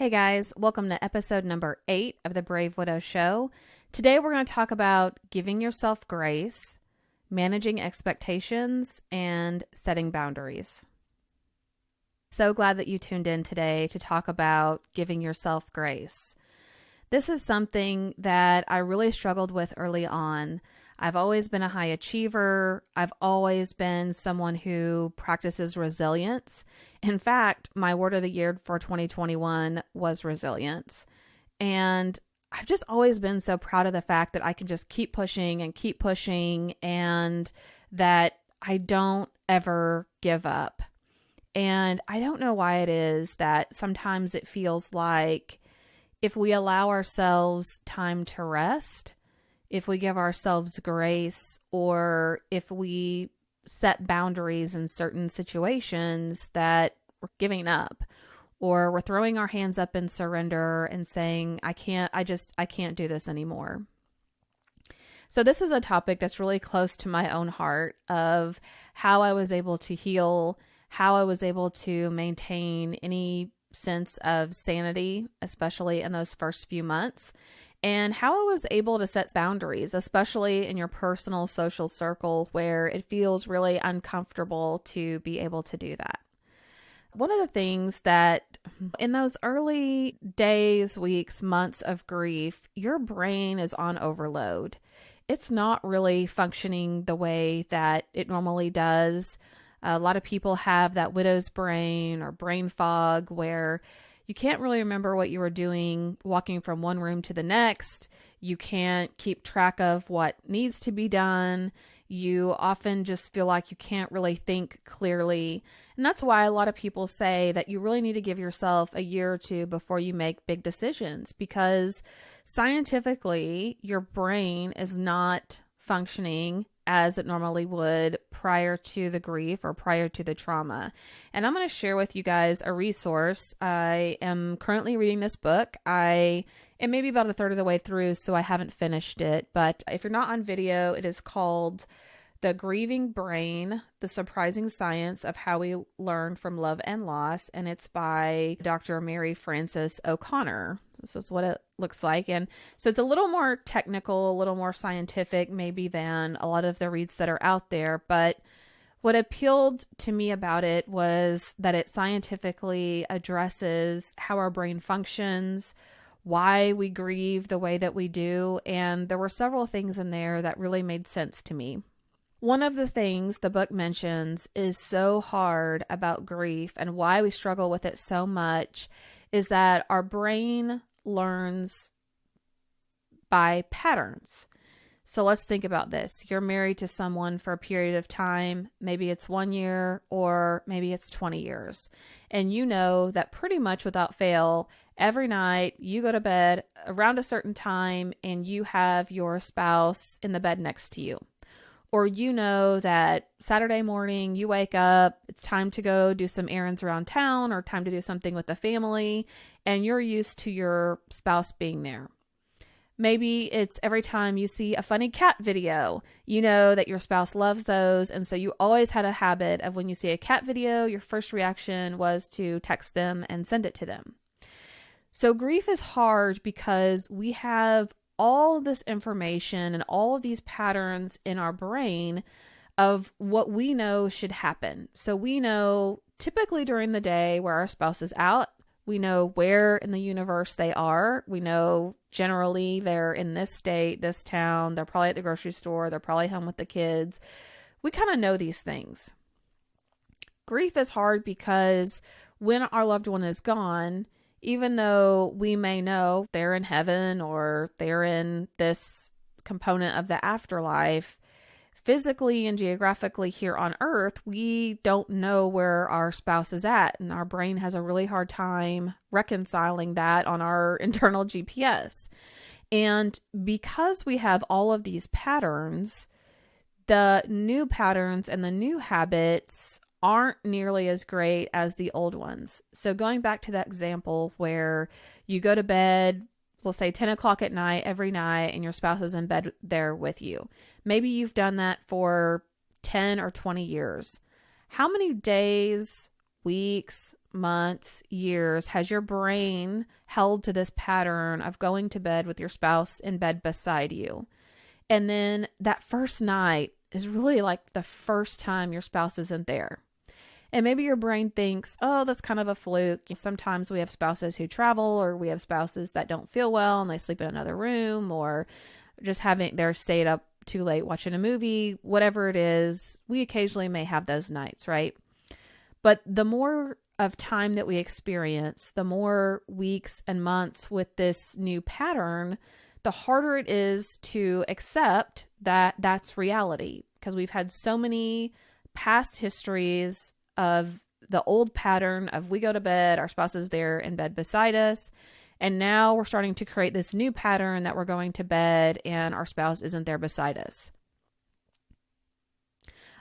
Hey guys, welcome to episode number 8 of the Brave Widow Show. Today we're going to talk about giving yourself grace, managing expectations, and setting boundaries. So glad that you tuned in today to talk about giving yourself grace. This is something that I really struggled with early on. I've always been a high achiever. I've always been someone who practices resilience. In fact, my word of the year for 2021 was resilience. And I've just always been so proud of the fact that I can just keep pushing and that I don't ever give up. And I don't know why it is that sometimes it feels like if we allow ourselves time to rest, if we give ourselves grace, or if we set boundaries in certain situations, that we're giving up, or we're throwing our hands up in surrender and saying, I can't do this anymore. So this is a topic that's really close to my own heart, of how I was able to heal, how I was able to maintain any sense of sanity, especially in those first few months, and how I was able to set boundaries, especially in your personal social circle where it feels really uncomfortable to be able to do that. One of the things that in those early days, weeks, months of grief, your brain is on overload. It's not really functioning the way that it normally does. A lot of people have that widow's brain or brain fog where you can't really remember what you were doing walking from one room to the next. You can't keep track of what needs to be done. You often just feel like you can't really think clearly. And that's why a lot of people say that you really need to give yourself a year or two before you make big decisions, because scientifically, your brain is not functioning as it normally would prior to the grief or prior to the trauma. And I'm going to share with you guys a resource. I am currently reading this book. I am maybe about a third of the way through, so I haven't finished it. But if you're not on video, it is called The Grieving Brain, The Surprising Science of How We Learn from Love and Loss. And it's by Dr. Mary Frances O'Connor. This is what it looks like. And so it's a little more technical, a little more scientific maybe than a lot of the reads that are out there. But what appealed to me about it was that it scientifically addresses how our brain functions, why we grieve the way that we do. And there were several things in there that really made sense to me. One of the things the book mentions is so hard about grief and why we struggle with it so much is that our brain learns by patterns. So let's think about this. You're married to someone for a period of time. Maybe it's 1 year or maybe it's 20 years. And you know that pretty much without fail, every night you go to bed around a certain time and you have your spouse in the bed next to you. Or you know that Saturday morning you wake up, it's time to go do some errands around town or time to do something with the family, and you're used to your spouse being there. Maybe it's every time you see a funny cat video, you know that your spouse loves those, and so you always had a habit of when you see a cat video, your first reaction was to text them and send it to them. So grief is hard because we have all of this information and all of these patterns in our brain of what we know should happen. So we know typically during the day where our spouse is out. We know where in the universe they are. We know generally they're in this state, this town. They're probably at the grocery store. They're probably home with the kids. We kind of know these things. Grief is hard because when our loved one is gone, even though we may know they're in heaven or they're in this component of the afterlife, physically and geographically here on earth, we don't know where our spouse is at. And our brain has a really hard time reconciling that on our internal GPS. And because we have all of these patterns, the new patterns and the new habits aren't nearly as great as the old ones. So going back to that example where you go to bed, let's say 10 o'clock at night every night, and your spouse is in bed there with you. Maybe you've done that for 10 or 20 years. How many days, weeks, months, years, has your brain held to this pattern of going to bed with your spouse in bed beside you? And then that first night is really like the first time your spouse isn't there. And maybe your brain thinks, oh, that's kind of a fluke. Sometimes we have spouses who travel, or we have spouses that don't feel well and they sleep in another room, or just they're stayed up too late watching a movie, whatever it is. We occasionally may have those nights, right? But the more of time that we experience, the more weeks and months with this new pattern, the harder it is to accept that that's reality, because we've had so many past histories of the old pattern of we go to bed, our spouse is there in bed beside us. And now we're starting to create this new pattern that we're going to bed and our spouse isn't there beside us.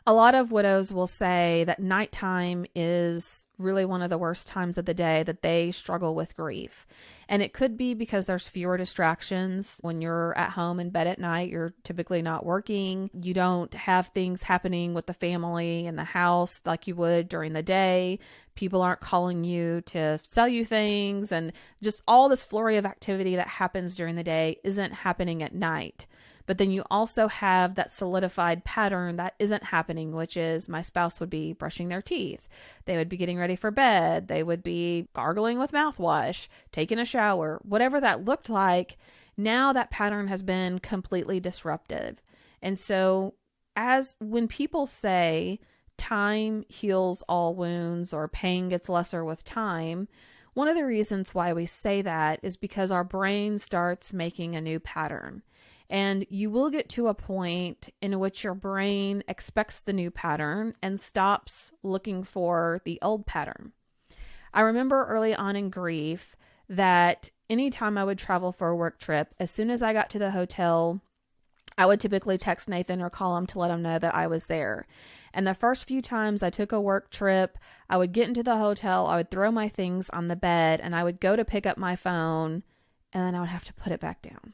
A lot of widows will say that nighttime is really one of the worst times of the day that they struggle with grief. And it could be because there's fewer distractions. When you're at home in bed at night, you're typically not working. You don't have things happening with the family and the house like you would during the day. People aren't calling you to sell you things. And just all this flurry of activity that happens during the day isn't happening at night. But then you also have that solidified pattern that isn't happening, which is my spouse would be brushing their teeth. They would be getting ready for bed. They would be gargling with mouthwash, taking a shower, whatever that looked like. Now that pattern has been completely disruptive. And so when people say time heals all wounds or pain gets lesser with time, one of the reasons why we say that is because our brain starts making a new pattern. And you will get to a point in which your brain expects the new pattern and stops looking for the old pattern. I remember early on in grief that anytime I would travel for a work trip, as soon as I got to the hotel, I would typically text Nathan or call him to let him know that I was there. And the first few times I took a work trip, I would get into the hotel, I would throw my things on the bed, and I would go to pick up my phone, and then I would have to put it back down.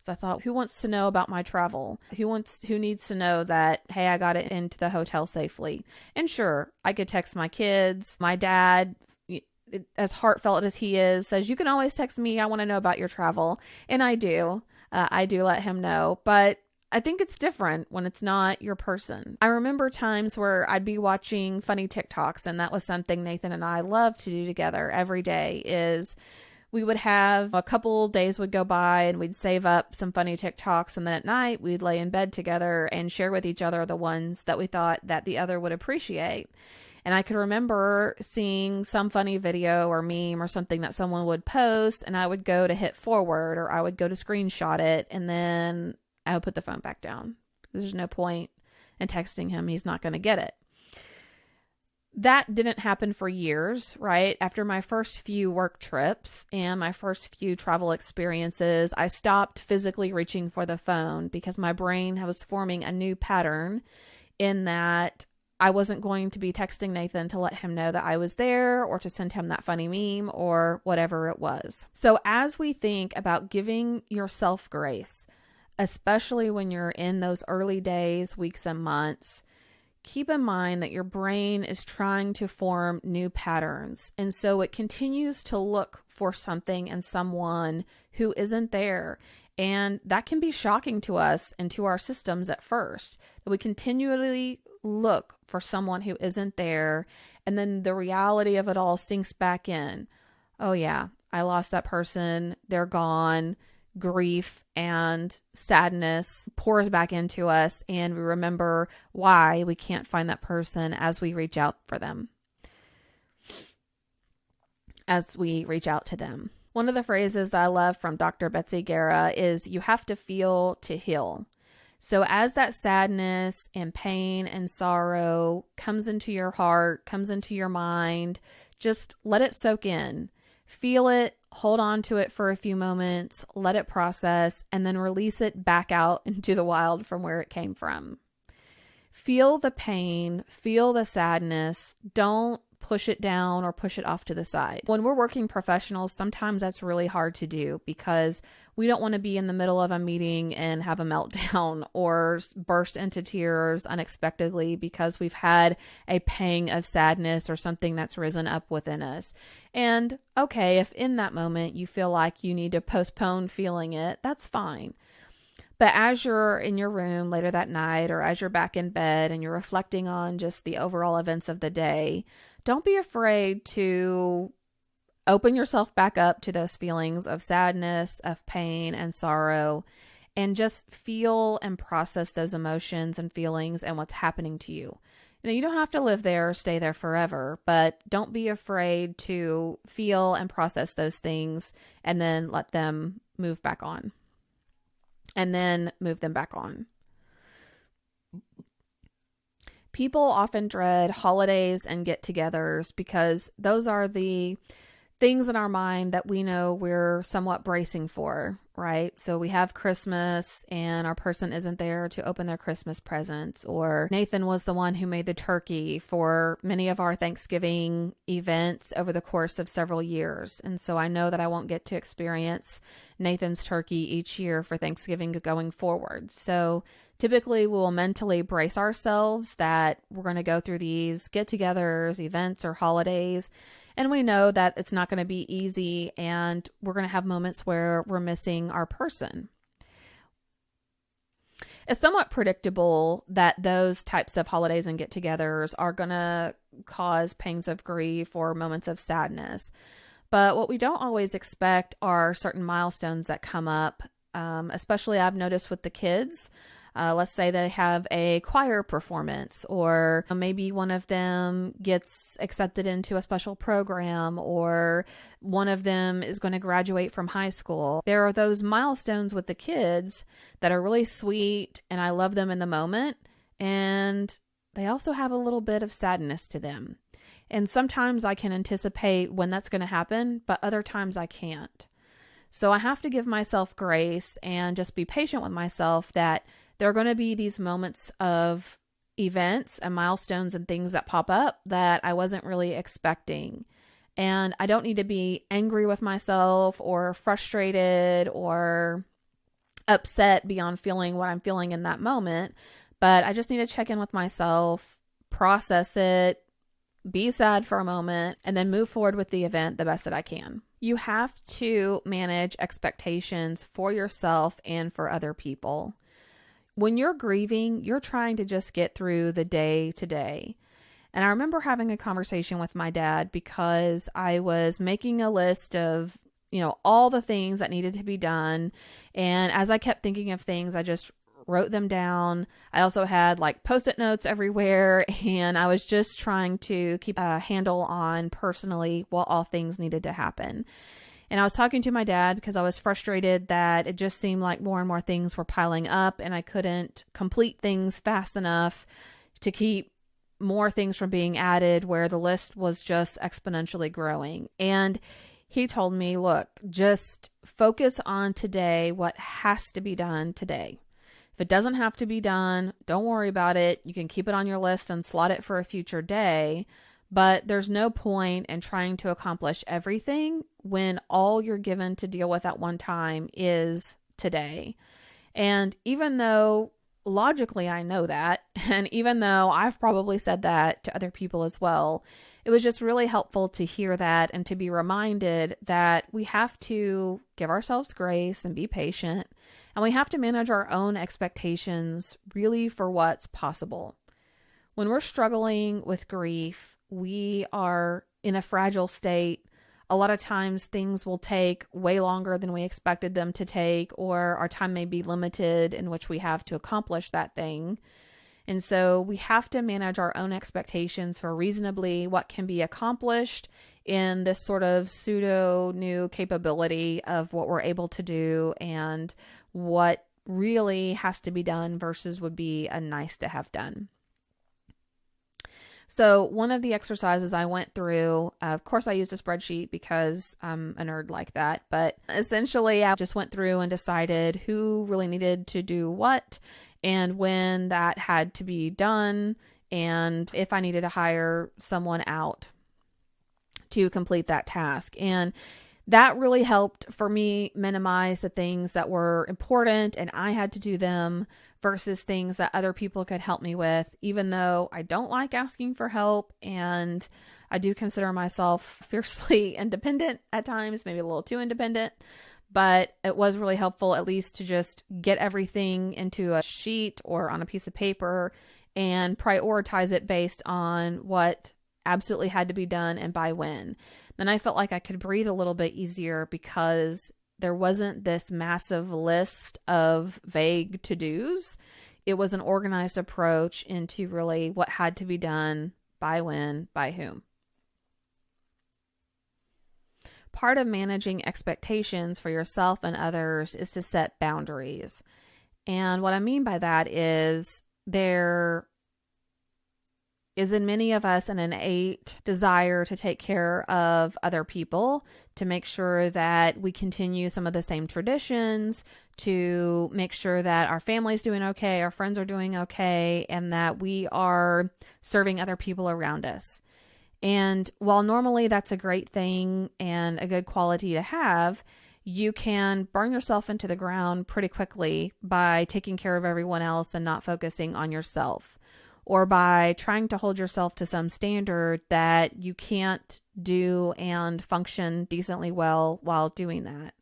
So I thought, who wants to know about my travel? Who needs to know that, hey, I got it into the hotel safely? And sure, I could text my kids. My dad, as heartfelt as he is, says, you can always text me. I want to know about your travel. And I do. I do let him know. But I think it's different when it's not your person. I remember times where I'd be watching funny TikToks, and that was something Nathan and I love to do together every day. Is we would have a couple days would go by and we'd save up some funny TikToks, and then at night we'd lay in bed together and share with each other the ones that we thought that the other would appreciate. And I could remember seeing some funny video or meme or something that someone would post, and I would go to hit forward, or I would go to screenshot it, and then I would put the phone back down. There's no point in texting him. He's not going to get it. That didn't happen for years, right? After my first few work trips and my first few travel experiences, I stopped physically reaching for the phone because my brain was forming a new pattern in that I wasn't going to be texting Nathan to let him know that I was there, or to send him that funny meme or whatever it was. So as we think about giving yourself grace, especially when you're in those early days, weeks, and months, keep in mind that your brain is trying to form new patterns. And so it continues to look for something and someone who isn't there. And that can be shocking to us and to our systems at first, that we continually look for someone who isn't there. And then the reality of it all sinks back in. Oh yeah, I lost that person. They're gone. Grief and sadness pours back into us, and we remember why we can't find that person as we reach out for them, as we reach out to them. One of the phrases that I love from Dr. Betsy Guerra is, you have to feel to heal. So as that sadness and pain and sorrow comes into your heart, comes into your mind, just let it soak in. Feel it, hold on to it for a few moments, let it process, and then release it back out into the wild from where it came from. Feel the pain, feel the sadness. Don't push it down or push it off to the side. When we're working professionals, sometimes that's really hard to do because we don't want to be in the middle of a meeting and have a meltdown or burst into tears unexpectedly because we've had a pang of sadness or something that's risen up within us. And okay, if in that moment you feel like you need to postpone feeling it, that's fine. But as you're in your room later that night, or as you're back in bed and you're reflecting on just the overall events of the day, don't be afraid to open yourself back up to those feelings of sadness, of pain and sorrow, and just feel and process those emotions and feelings and what's happening to you. You know, you don't have to live there or stay there forever, but don't be afraid to feel and process those things and then let them move back on. And then move them back on. People often dread holidays and get-togethers because those are the things in our mind that we know we're somewhat bracing for, right? So we have Christmas and our person isn't there to open their Christmas presents, or Nathan was the one who made the turkey for many of our Thanksgiving events over the course of several years. And so I know that I won't get to experience Nathan's turkey each year for Thanksgiving going forward. So typically we'll mentally brace ourselves that we're going to go through these get-togethers, events, or holidays. And we know that it's not going to be easy and we're going to have moments where we're missing our person. It's somewhat predictable that those types of holidays and get-togethers are going to cause pangs of grief or moments of sadness. But what we don't always expect are certain milestones that come up, especially I've noticed with the kids. Let's say they have a choir performance, or maybe one of them gets accepted into a special program, or one of them is going to graduate from high school. There are those milestones with the kids that are really sweet, and I love them in the moment, and they also have a little bit of sadness to them. And sometimes I can anticipate when that's going to happen, but other times I can't. So I have to give myself grace and just be patient with myself that there are going to be these moments of events and milestones and things that pop up that I wasn't really expecting. And I don't need to be angry with myself or frustrated or upset beyond feeling what I'm feeling in that moment. But I just need to check in with myself, process it, be sad for a moment, and then move forward with the event the best that I can. You have to manage expectations for yourself and for other people. When you're grieving, you're trying to just get through the day to day. And I remember having a conversation with my dad because I was making a list of, all the things that needed to be done. And as I kept thinking of things, I just wrote them down. I also had Post-it notes everywhere, and I was just trying to keep a handle on personally what all things needed to happen. And I was talking to my dad because I was frustrated that it just seemed like more and more things were piling up and I couldn't complete things fast enough to keep more things from being added where the list was just exponentially growing. And he told me, look, just focus on today, what has to be done today. If it doesn't have to be done, don't worry about it. You can keep it on your list and slot it for a future day. But there's no point in trying to accomplish everything when all you're given to deal with at one time is today. And even though logically I know that, and even though I've probably said that to other people as well, it was just really helpful to hear that and to be reminded that we have to give ourselves grace and be patient, and we have to manage our own expectations really for what's possible. When we're struggling with grief, we are in a fragile state. A lot of times things will take way longer than we expected them to take, or our time may be limited in which we have to accomplish that thing. And so we have to manage our own expectations for reasonably what can be accomplished in this sort of pseudo new capability of what we're able to do and what really has to be done versus would be a nice to have done. So one of the exercises I went through, of course I used a spreadsheet because I'm a nerd like that, but essentially I just went through and decided who really needed to do what and when that had to be done and if I needed to hire someone out. to complete that task. And that really helped for me minimize the things that were important and I had to do them versus things that other people could help me with, even though I don't like asking for help and I do consider myself fiercely independent at times, maybe a little too independent, but it was really helpful at least to just get everything into a sheet or on a piece of paper and prioritize it based on what absolutely had to be done and by when. Then I felt like I could breathe a little bit easier because there wasn't this massive list of vague to-dos. It was an organized approach into really what had to be done, by when, by whom. Part of managing expectations for yourself and others is to set boundaries. And what I mean by that is there is in many of us an innate desire to take care of other people, to make sure that we continue some of the same traditions, to make sure that our family's doing okay, our friends are doing okay, and that we are serving other people around us. And while normally that's a great thing and a good quality to have, you can burn yourself into the ground pretty quickly by taking care of everyone else and not focusing on yourself, or by trying to hold yourself to some standard that you can't do and function decently well while doing that.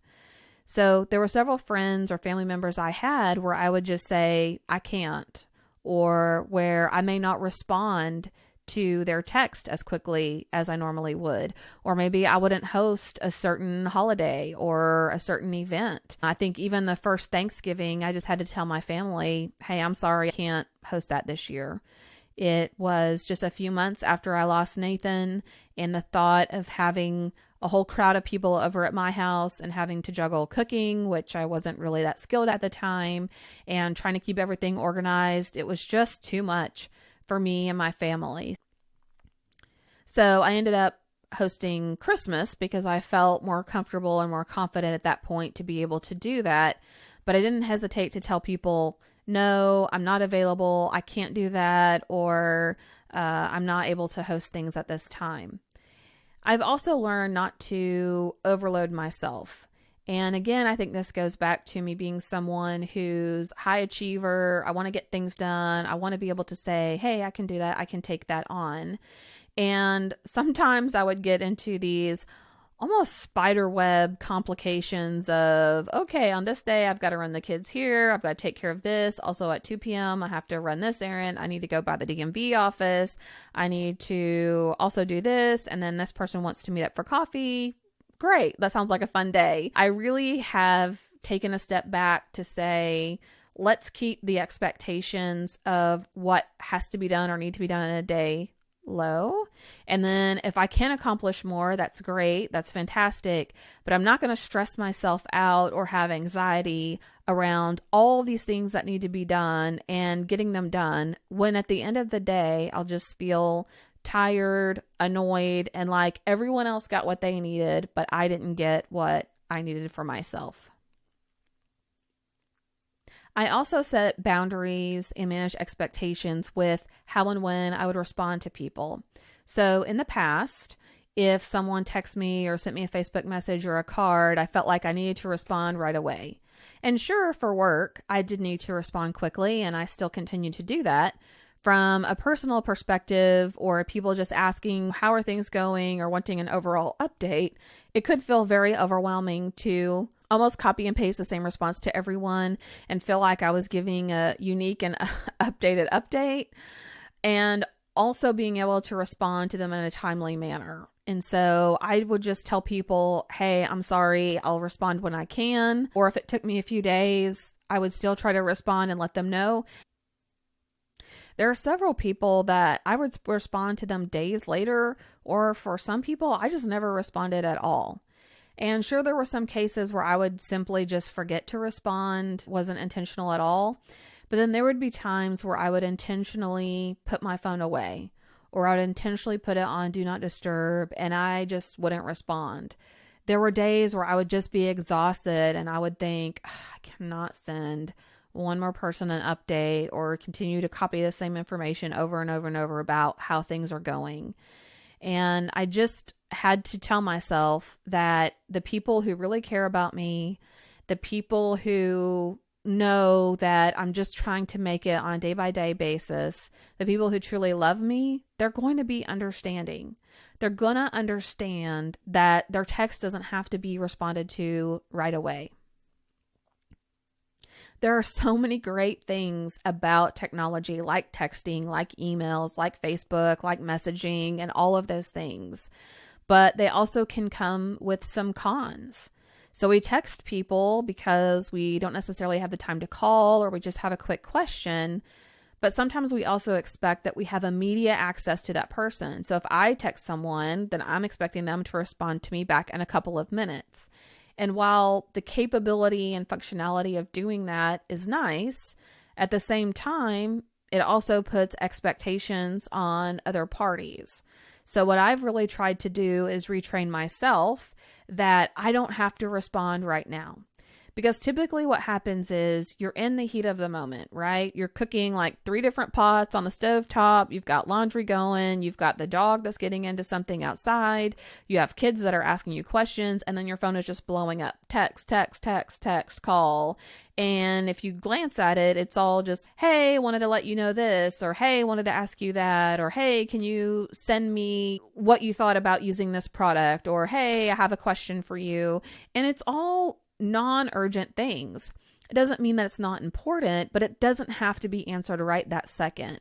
So there were several friends or family members I had where I would just say, I can't, or where I may not respond to their text as quickly as I normally would, or maybe I wouldn't host a certain holiday or a certain event. I think even the first Thanksgiving, I just had to tell my family, hey, I'm sorry, I can't host that this year. It was just a few months after I lost Nathan, and the thought of having a whole crowd of people over at my house and having to juggle cooking, which I wasn't really that skilled at the time, and trying to keep everything organized, it was just too much for me and my family. So I ended up hosting Christmas because I felt more comfortable and more confident at that point to be able to do that. But I didn't hesitate to tell people, no, I'm not available, I can't do that, or I'm not able to host things at this time. I've also learned not to overload myself. And again, I think this goes back to me being someone who's high achiever. I want to get things done. I want to be able to say, hey, I can do that. I can take that on. And sometimes I would get into these almost spider web complications of, okay, on this day, I've got to run the kids here. I've got to take care of this. Also at 2 p.m., I have to run this errand. I need to go by the DMV office. I need to also do this. And then this person wants to meet up for coffee. Great. That sounds like a fun day. I really have taken a step back to say, let's keep the expectations of what has to be done or need to be done in a day low. And then if I can accomplish more, that's great. That's fantastic. But I'm not going to stress myself out or have anxiety around all these things that need to be done and getting them done, when at the end of the day, I'll just feel tired, annoyed, and like everyone else got what they needed, but I didn't get what I needed for myself. I also set boundaries and manage expectations with how and when I would respond to people. So in the past, if someone texted me or sent me a Facebook message or a card, I felt like I needed to respond right away. And sure, for work, I did need to respond quickly, and I still continue to do that. From a personal perspective, or people just asking, how are things going, or wanting an overall update, it could feel very overwhelming to almost copy and paste the same response to everyone and feel like I was giving a unique and updated update, and also being able to respond to them in a timely manner. And so I would just tell people, hey, I'm sorry, I'll respond when I can. Or if it took me a few days, I would still try to respond and let them know. There are several people that I would respond to them days later, or for some people, I just never responded at all. And sure, there were some cases where I would simply just forget to respond, wasn't intentional at all. But then there would be times where I would intentionally put my phone away, or I would intentionally put it on Do Not Disturb, and I just wouldn't respond. There were days where I would just be exhausted and I would think, I cannot send one more person an update or continue to copy the same information over and over and over about how things are going. And I just had to tell myself that the people who really care about me, the people who know that I'm just trying to make it on a day-by-day basis, the people who truly love me, they're going to be understanding. They're going to understand that their text doesn't have to be responded to right away. There are so many great things about technology, like texting, like emails, like Facebook, like messaging, and all of those things. But they also can come with some cons. So we text people because we don't necessarily have the time to call, or we just have a quick question. But sometimes we also expect that we have immediate access to that person. So if I text someone, then I'm expecting them to respond to me back in a couple of minutes. And while the capability and functionality of doing that is nice, at the same time, it also puts expectations on other parties. So what I've really tried to do is retrain myself that I don't have to respond right now. Because typically what happens is you're in the heat of the moment, right? You're cooking like 3 different pots on the stovetop. You've got laundry going. You've got the dog that's getting into something outside. You have kids that are asking you questions. And then your phone is just blowing up. Text, call. And if you glance at it, it's all just, hey, wanted to let you know this, or hey, wanted to ask you that, or hey, can you send me what you thought about using this product, or hey, I have a question for you. And it's all non-urgent things. It doesn't mean that it's not important, but it doesn't have to be answered right that second.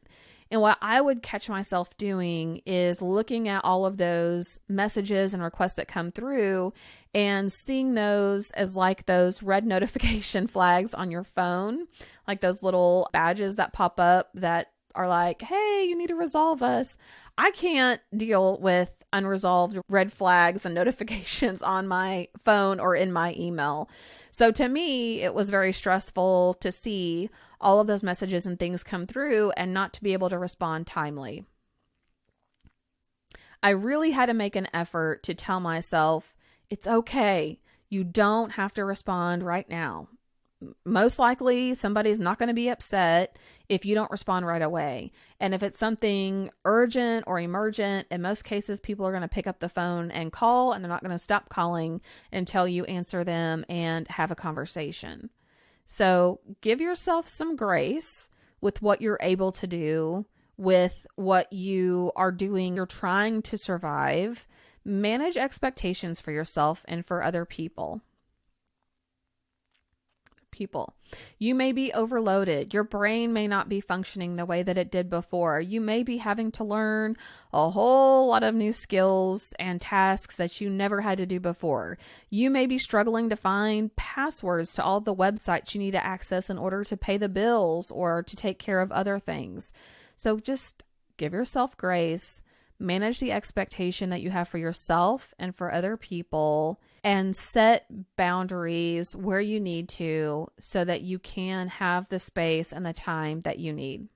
And what I would catch myself doing is looking at all of those messages and requests that come through and seeing those as like those red notification flags on your phone, like those little badges that pop up that are like, hey, you need to resolve us. I can't deal with unresolved red flags and notifications on my phone or in my email. So to me, it was very stressful to see all of those messages and things come through and not to be able to respond timely. I really had to make an effort to tell myself, it's okay. You don't have to respond right now. Most likely somebody's not going to be upset if you don't respond right away. And if it's something urgent or emergent, in most cases, people are going to pick up the phone and call, and they're not going to stop calling until you answer them and have a conversation. So give yourself some grace with what you're able to do, with what you are doing. You're trying to survive. Manage expectations for yourself and for other people. You may be overloaded. Your brain may not be functioning the way that it did before. You may be having to learn a whole lot of new skills and tasks that you never had to do before. You may be struggling to find passwords to all the websites you need to access in order to pay the bills or to take care of other things. So just give yourself grace, manage the expectation that you have for yourself and for other people, and set boundaries where you need to so that you can have the space and the time that you need.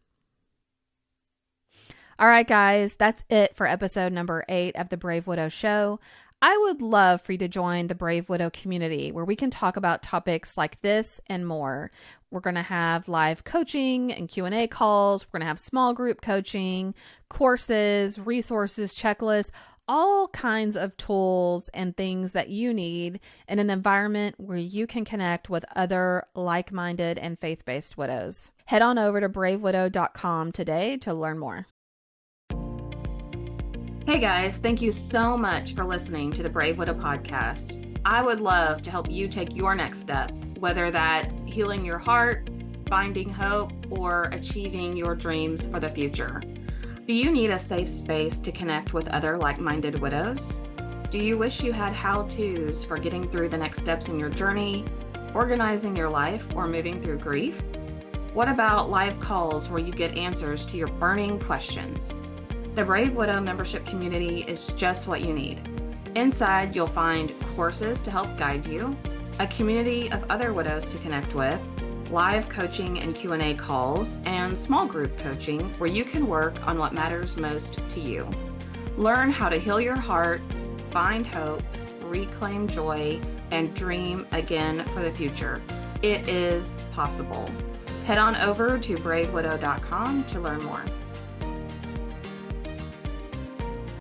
All right, guys, that's it for episode number 8 of the Brave Widow Show. I would love for you to join the Brave Widow community where we can talk about topics like this and more. We're going to have live coaching and Q&A calls. We're going to have small group coaching, courses, resources, checklists, all kinds of tools and things that you need in an environment where you can connect with other like-minded and faith-based widows. Head on over to bravewidow.com today to learn more. Hey guys, thank you so much for listening to the Brave Widow podcast. I would love to help you take your next step, whether that's healing your heart, finding hope, or achieving your dreams for the future. Do you need a safe space to connect with other like-minded widows? Do you wish you had how-tos for getting through the next steps in your journey, organizing your life, or moving through grief? What about live calls where you get answers to your burning questions? The Brave Widow membership community is just what you need. Inside, you'll find courses to help guide you, a community of other widows to connect with, live coaching and Q&A calls, and small group coaching where you can work on what matters most to you. Learn how to heal your heart, find hope, reclaim joy, and dream again for the future. It is possible. Head on over to bravewidow.com to learn more.